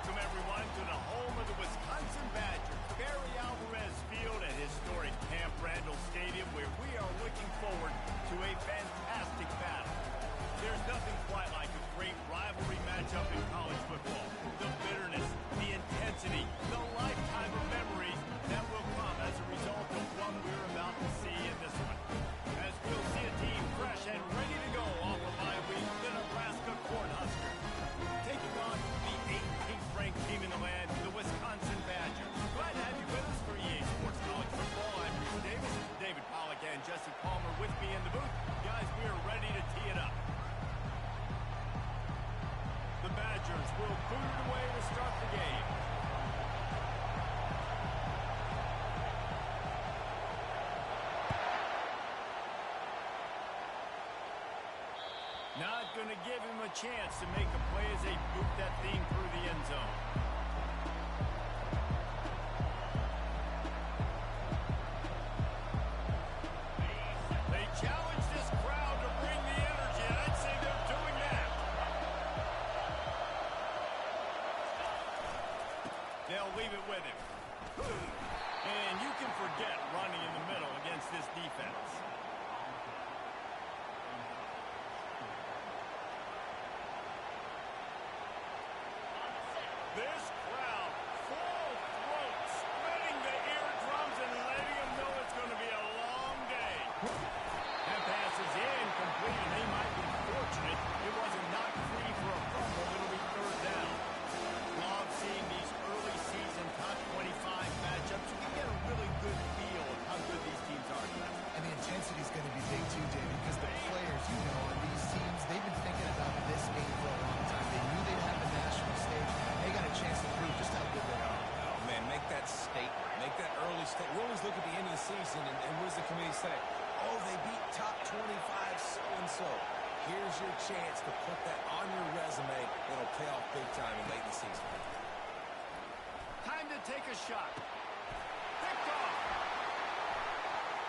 welcome everyone to the home of the Wisconsin Badgers, Barry Alvarez Field at historic Camp Randall Stadium, where we are looking forward to a fantastic battle. There's nothing quite like a great rivalry matchup in college football. The bitterness, the intensity, the lifetime of memories that will come as a result of what we're about to see in this one. As we'll see a team fresh and ready to go off of bye week, the Nebraska Cornhuskers, taking on the 18th ranked team in the land, the Wisconsin Badgers. Glad to have you with us for EA Sports College Football. I'm Bruce Davis, David Pollack and Jesse Palmer with me in the booth. Guys, we are ready to tee it up. The Badgers will boot it away to start the game. Not going to give him a chance to make a play as they boot that thing through the end zone. They challenge this crowd to bring the energy, and I'd say they're doing that. They'll leave it with him. And you can forget running in the middle against this defense. This crowd, full throat, spreading the eardrums and letting them know it's going to be a long day. That pass is incomplete, and they might be fortunate it wasn't knocked free for a fumble. It'll be third down. Love seeing these early season top 25 matchups. You get a really good feel of how good these teams are tonight. And the intensity is going to be big too, David, because the players, on these teams, they've been thinking about this game for a long time. They knew they'd have the national stage. They got a chance to prove just how good they are. Oh, man, make that statement. Make that early statement. We always look at the end of the season, and what does the committee say? Oh, they beat top 25 so-and-so. Here's your chance to put that on your resume. It'll pay off big time and late in the season. Time to take a shot. Picked off.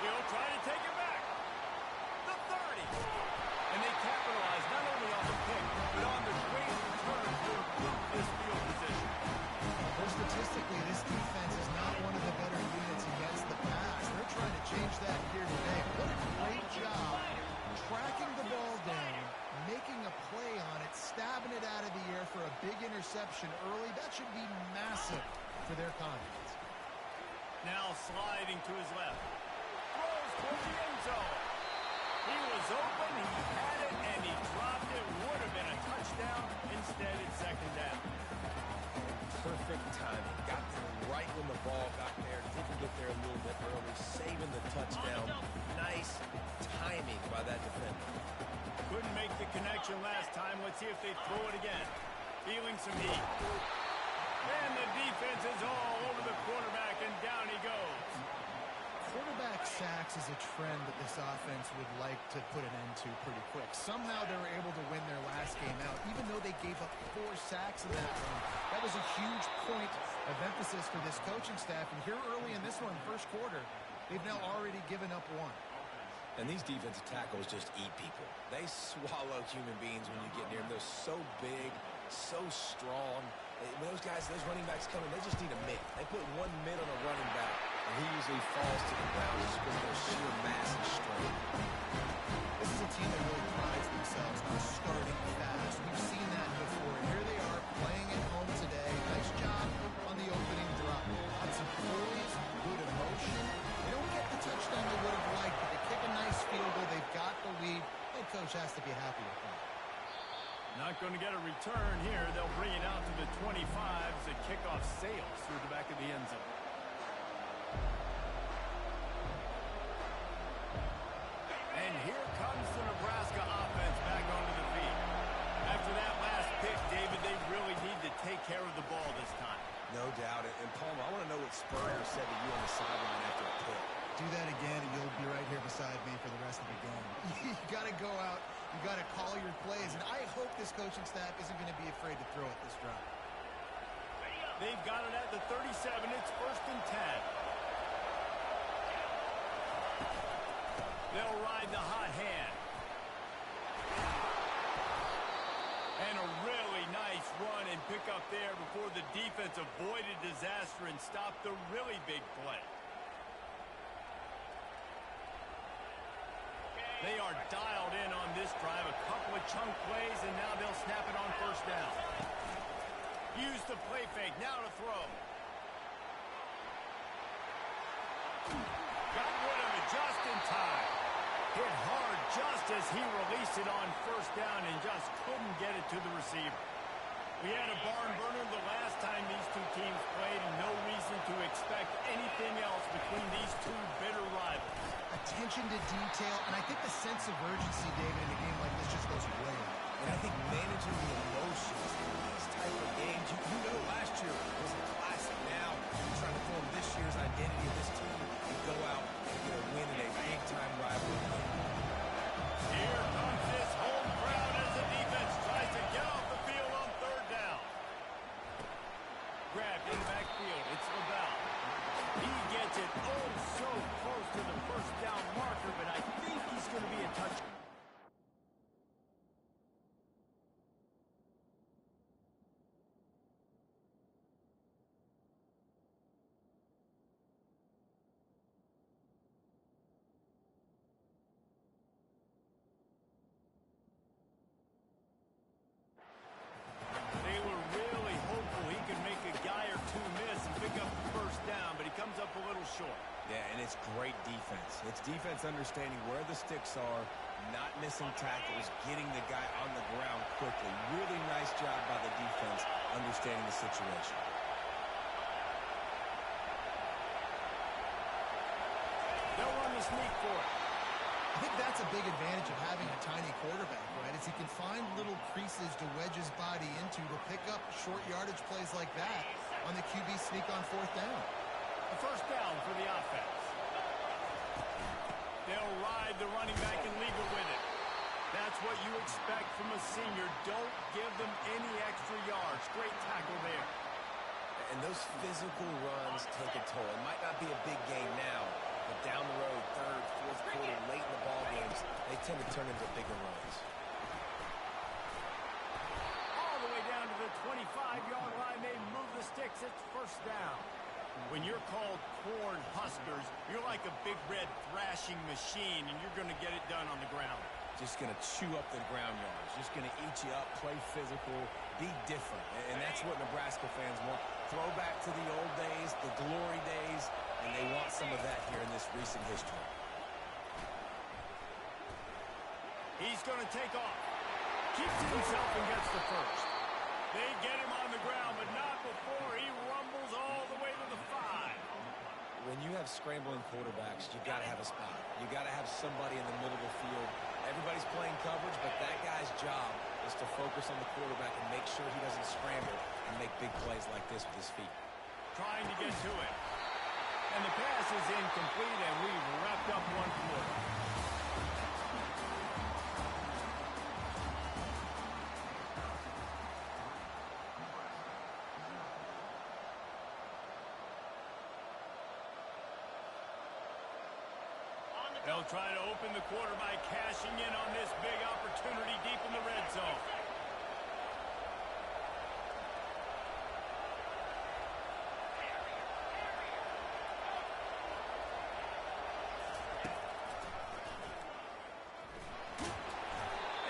He'll try to take it back. The 30. And they capitalize not only on the pick, but on the great return to improve this field position. Well, statistically, this defense is not one of the better units against the pass. They're trying to change that here today. What a great job tracking the ball down, making a play on it, stabbing it out of the air for a big interception early. That should be massive for their confidence. Now sliding to his left. Throws toward the end zone. He was open, he had it, and he dropped it. Would have been a touchdown. Instead, it's second down. Perfect timing. Got there right when the ball got there. Didn't get there a little bit early. Saving the touchdown. Nice timing by that defender. Couldn't make the connection last time. Let's see if they throw it again. Feeling some heat. And the defense is all over the quarterback, and down he goes. Quarterback sacks is a trend that this offense would like to put an end to pretty quick. Somehow they were able to win their last game out, even though they gave up 4 sacks in that one. That was a huge point of emphasis for this coaching staff. And here early in this one, first quarter, they've now already given up 1. And these defensive tackles just eat people. They swallow human beings when you get near them. They're so big, so strong. When those guys, those running backs come in, they just need a mid. They put 1 mid on a running back, and he usually falls to the ground just because of their sheer mass and strength. This is a team that really prides themselves on starting fast. We've seen that before. Here they are playing at home today. Nice job on the opening drop. Lots of poise, good emotion. They don't get the touchdown they would have liked, but they kick a nice field goal. They've got the lead. Head coach has to be happy with that. Not going to get a return here. They'll bring it out to the 25 as the kickoff sails through the back of the end zone. And here comes the Nebraska offense back onto the field. After that last pick, David, they really need to take care of the ball this time. No doubt. And Palmer, I want to know what Spurrier said to you on the sideline after a pick. Do that again, and you'll be right here beside me for the rest of the game. You got to go out. You got to call your plays. And I hope this coaching staff isn't going to be afraid to throw it this drive. They've got it at the 37. It's 1st and 10. They'll ride the hot hand. And a really nice run and pickup there before the defense avoided disaster and stopped the really big play. They are dialed in on this drive. A couple of chunk plays, and now they'll snap it on first down. Use the play fake. Now to throw. Got rid of it just in time. Hit hard just as he released it on first down and just couldn't get it to the receiver. We had a barn burner the last time these two teams played, and no reason to expect anything else between these two bitter rivals. Attention to detail, and I think the sense of urgency, David, in a game like this just goes way up. And I think managing the emotions in these type of games, you know last year was a classic. Now you're trying to form this year's identity of this team and go out and get a win in a big-time rivalry. Here comes this home crowd as the defense tries to get off the field on third down. Grabbed in the backfield. It's LaBelle. He gets it oh so close to the first down marker, but I think he's going to be a touchdown. They were really hopeful he could make a guy or two miss and pick up the first down, but he comes up a little short. Yeah, and it's great defense. It's defense understanding where the sticks are, not missing tackles, getting the guy on the ground quickly. Really nice job by the defense understanding the situation. They'll run the sneak for it. I think that's a big advantage of having a tiny quarterback, right? Is he can find little creases to wedge his body into to pick up short yardage plays like that on the QB sneak on fourth down. A first down for the offense. They'll ride the running back and legal with it. That's what you expect from a senior. Don't give them any extra yards. Great tackle there. And those physical runs take a toll. It might not be a big game now, but down the road, third, fourth quarter, late in the ball games, they tend to turn into bigger runs. All the way down to the 25-yard line. They move the sticks. It's first down. When you're called corn huskers, you're like a big red thrashing machine, and you're going to get it done on the ground. Just going to chew up the ground yards. Just going to eat you up, play physical, be different. And that's what Nebraska fans want. Throwback to the old days, the glory days, and they want some of that here in this recent history. He's going to take off. Keeps it himself and gets the first. They get him on the ground, but not before he rumbles all the way to the 5. When you have scrambling quarterbacks, you got to have a spot. You got to have somebody in the middle of the field. Everybody's playing coverage, but that guy's job is to focus on the quarterback and make sure he doesn't scramble and make big plays like this with his feet. Trying to get to it. And the pass is incomplete, and we've wrapped up one quarter. They'll try to open the quarter by cashing in on this big opportunity deep in the red zone.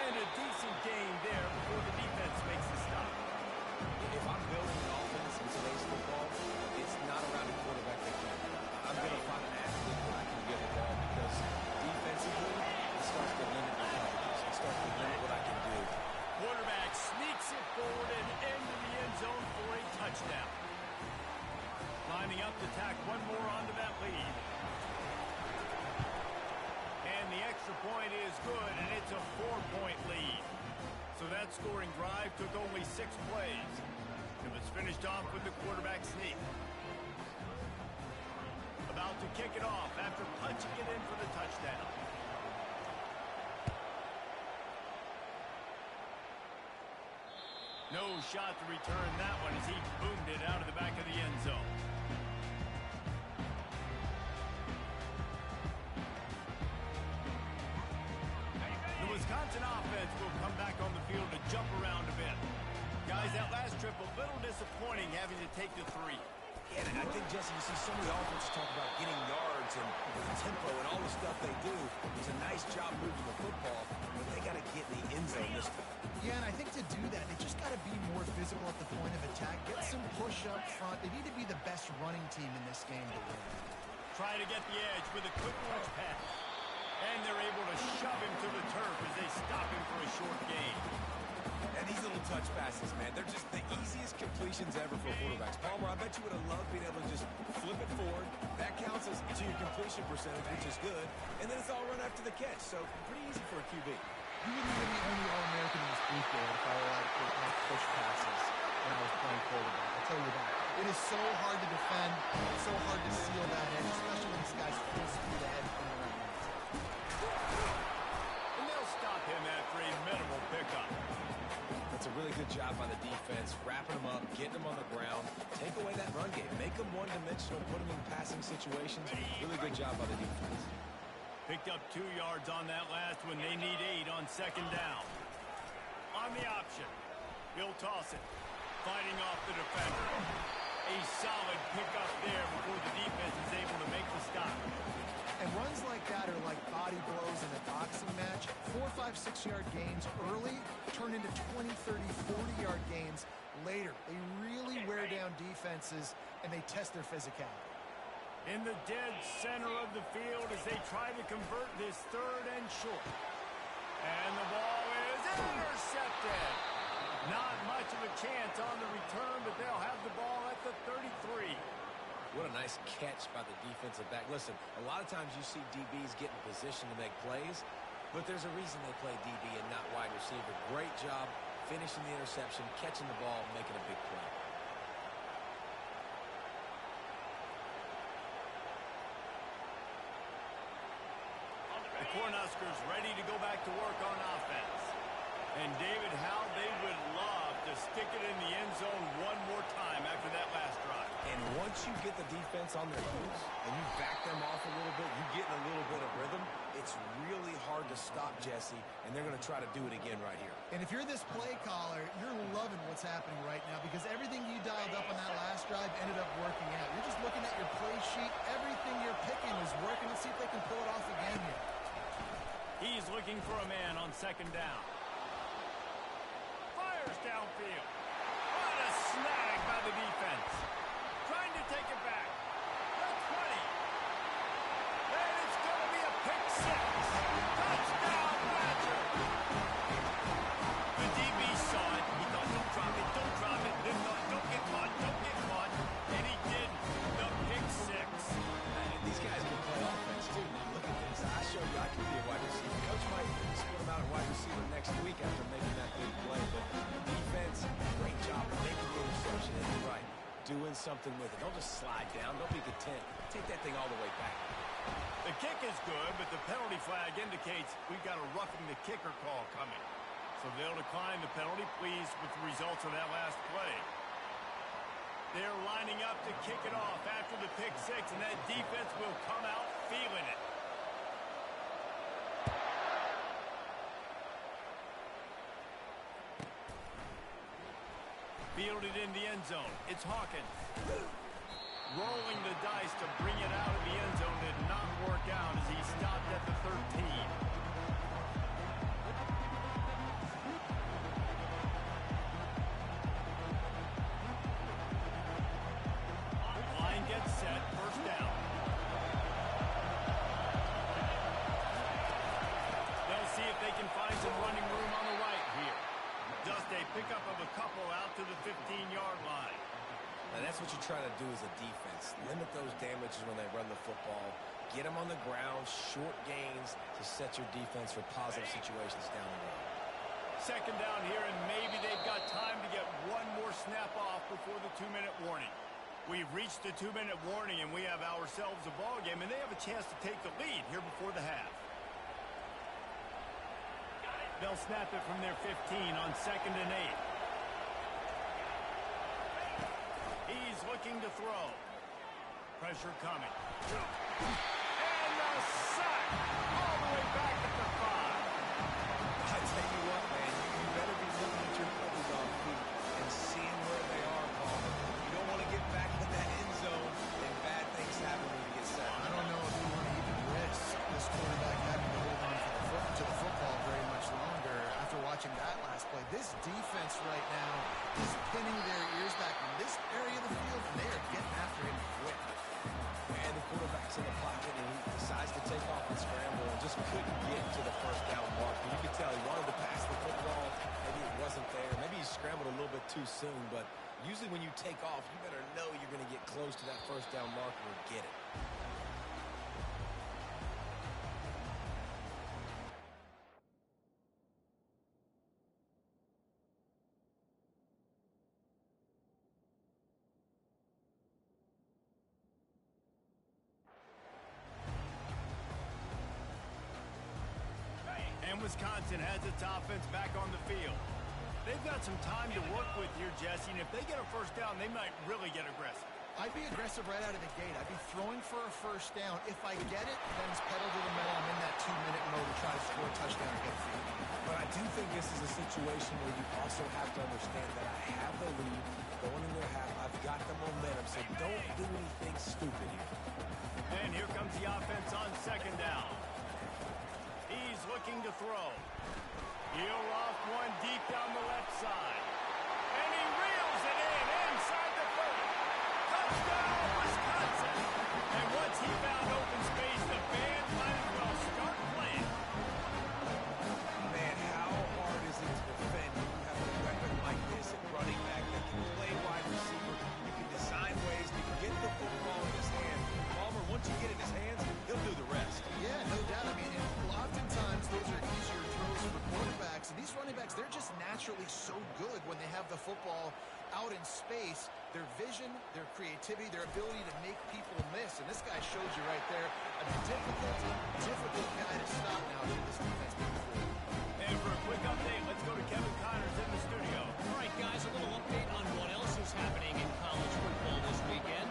And a decent gain there before the defense makes the stop. If I'm building an offense in today's football, it's not around a quarterback that can. I'm going to find an athlete that I can give the ball because defensively, it starts to limit my coverages. It starts to limit what I can do. Quarterback sneaks it forward and into the end zone for a touchdown. Lining up to tack one more onto that lead. And the extra point is good, and it's a 4-point lead. So that scoring drive took only 6 plays. It was finished off with the quarterback sneak. About to kick it off after punching it in for the touchdown. No shot to return that one as he boomed it out of the back of the end zone. The Wisconsin offense will come back on the field to jump around a bit. Guys, that last trip trip, a little disappointing having to take the 3. Yeah, and I think, Jesse, you see so many offenses talk about getting yards and the tempo and all the stuff they do. It's a nice job moving the football, but they got to get in the end zone this time. Yeah, and I think to do that, they just got to be more physical at the point of attack. Get some push up front. They need to be the best running team in this game to win. Try to get the edge with a quick launch pass. And they're able to shove him to the turf as they stop him for a short gain. And these little touch passes, man, they're just the easiest completions ever for quarterbacks. Palmer, I bet you would have loved being able to just flip it forward. That counts as to your completion percentage, which is good. And then it's all run after the catch, so pretty easy for a QB. You wouldn't even be only All-American in this booth game if I were allowed to push passes when I was playing quarterback. I'll tell you that. It is so hard to defend. It's so hard to seal that edge, especially when this guy's full speed ahead from the right hand. And they'll stop him after a minimal pickup. That's a really good job by the defense, wrapping them up, getting them on the ground, take away that run game, make them one-dimensional, put them in passing situations. Really good job by the defense. Picked up 2 yards on that last one. They need 8 on second down. On the option, he'll toss it, fighting off the defender. A solid pickup there before the defense is able to make the stop. And runs like that are like body blows in a boxing match. 4, 5, 6-yard gains early turn into 20, 30, 40-yard gains later. They really wear down defenses, and they test their physicality. In the dead center of the field as they try to convert this 3rd and short. And the ball is intercepted. Not much of a chance on the return, but they'll have the ball at the 33. What a nice catch by the defensive back. Listen, a lot of times you see DBs get in position to make plays, but there's a reason they play DB and not wide receiver. Great job finishing the interception, catching the ball, making a big play. The Cornhuskers ready to go back to work on offense. And David, how they would love to stick it in the end zone one more time after that last drive. And once you get the defense on their heels and you back them off a little bit, you get in a little bit of rhythm, it's really hard to stop, Jesse, and they're going to try to do it again right here. And if you're this play caller, you're loving what's happening right now because everything you dialed up on that last drive ended up working out. You're just looking at your play sheet. Everything you're picking is working. Let's see if they can pull it off again here. He's looking for a man on second down. Fires downfield. What a snag by the defense. Trying to take it back. The 20. And it's going to be a pick 6. Touchdown, Badger. The DB saw it. He thought, don't drop it, don't drop it. Then thought, don't get caught, don't get caught. And he did the pick 6. And these guys can play offense, too. Look at this. I showed you I can be a wide receiver. Coach might split him out at wide receiver next week after making that big play. But defense, great job of making the interception. And you're right, doing something with it. Don't just slide down. Don't be content. Take that thing all the way back. The kick is good, but the penalty flag indicates we've got a roughing the kicker call coming. So they'll decline the penalty, pleased with the results of that last play. They're lining up to kick it off after the pick 6, and that defense will come out feeling it. Fielded in the end zone. It's Hawkins. Rolling the dice to bring it out of the end zone did not work out as he stopped at the 13. Line gets set. First down. They'll see if they can find some running room on the right here. Just a pickup of a couple out to the 15-yard line. Now, that's what you try to do as a defense. Limit those damages when they run the football. Get them on the ground, short gains to set your defense for positive situations down the road. Second down here, and maybe they've got time to get one more snap off before the 2-minute warning. We've reached the 2-minute warning, and we have ourselves a ball game, and they have a chance to take the lead here before the half. They'll snap it from their 15 on second and 8. He's looking to throw. Pressure coming. And the sack all the way back at the 5. I tell you what, man, you better be looking at your coverage on feet and seeing where defense right now is pinning their ears back in this area of the field, and they are getting after him quick. And the quarterback's in the pocket, and he decides to take off and scramble and just couldn't get to the first down mark. And you could tell he wanted to pass the football. Maybe it wasn't there. Maybe he scrambled a little bit too soon. But usually when you take off, you better know you're going to get close to that first down marker and get it. And Wisconsin has its offense back on the field. They've got some time to work with here, Jesse, and if they get a first down, they might really get aggressive. I'd be aggressive right out of the gate. I'd be throwing for a first down. If I get it, then it's pedal to the metal. I'm in that 2-minute mode to try to score a touchdown and get a field. But I do think this is a situation where you also have to understand that I have the lead going in their half. I've got the momentum, so don't do anything stupid here. And here comes the offense on second down. He's looking to throw. He'll off one deep down the left side. And he reels it in inside the 30. Touchdown, Wisconsin. And once he found open space, the band might as well start playing. Man, how hard is it to defend when you have a weapon like this at running back that can play wide receiver? You can design ways to get the football in his hand. Palmer, once you get it in his hands, he'll do the rest. Yeah, no doubt. I mean, oftentimes those are easier throws for quarterbacks. And these running backs, they're just naturally so good when they have the football out in space. Their vision, their creativity, their ability to make people miss. And this guy shows you right there a difficult guy to stop now with this defense being forward. And for a quick update, let's go to Kevin Connors in the studio. All right, guys, a little update on what else is happening in college football this weekend.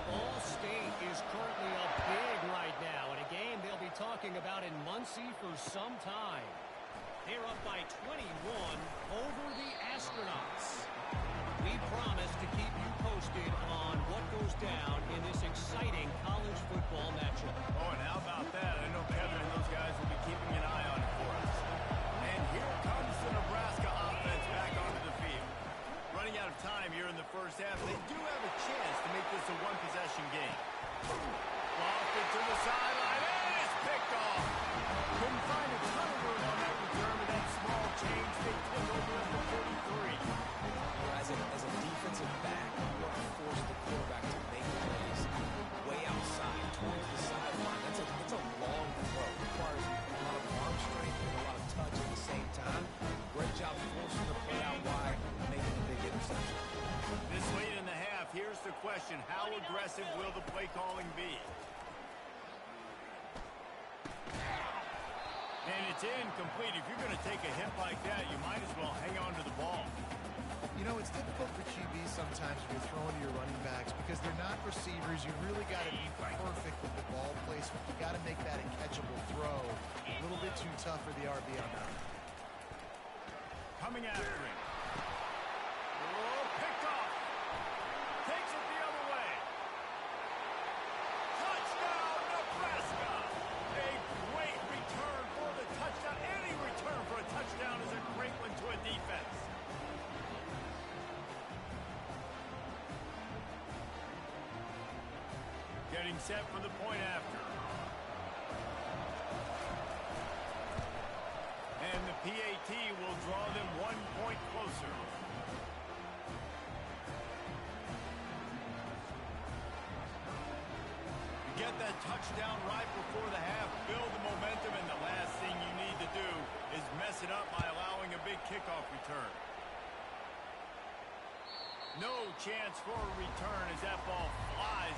Ball State is currently up big right now in a game they'll be talking about in Muncie for some time. They're up by 21 over the Astronauts. We promise to keep you posted on what goes down in this exciting college football matchup. Oh, and how about that? I know Kevin and those guys will be keeping an eye on it for us. And here comes the Nebraska offense back onto the field. Running out of time here in the first half, they do have a chance to make this a one-possession game. Lofted to the sideline, and it's picked off. Couldn't find a ton of room on that return, but that small change, they took over at the 43. As a defensive back, you want to force the quarterback to make plays way outside towards the sideline. That's a long throw. It requires a lot of arm strength and a lot of touch at the same time. Great job forcing the play out wide and making a big interception. This late in the half, here's the question. How aggressive will the play calling be? And it's incomplete. If you're going to take a hit like that, you might as well hang on to the ball. You know, it's difficult for QBs sometimes when you're throwing to your running backs because they're not receivers. You really got to be perfect with the ball placement. You got to make that a catchable throw. A little bit too tough for the RB on that. Coming after him. Oh, picked off. Takes it the other way. Touchdown, Nebraska. A great return for the touchdown. Any return for a touchdown is a great one to a defense. Getting set for the point after. And the PAT will draw them 1 point closer. You get that touchdown right before the half, build the momentum, and the last thing you need to do is mess it up by allowing a big kickoff return. No chance for a return as that ball flies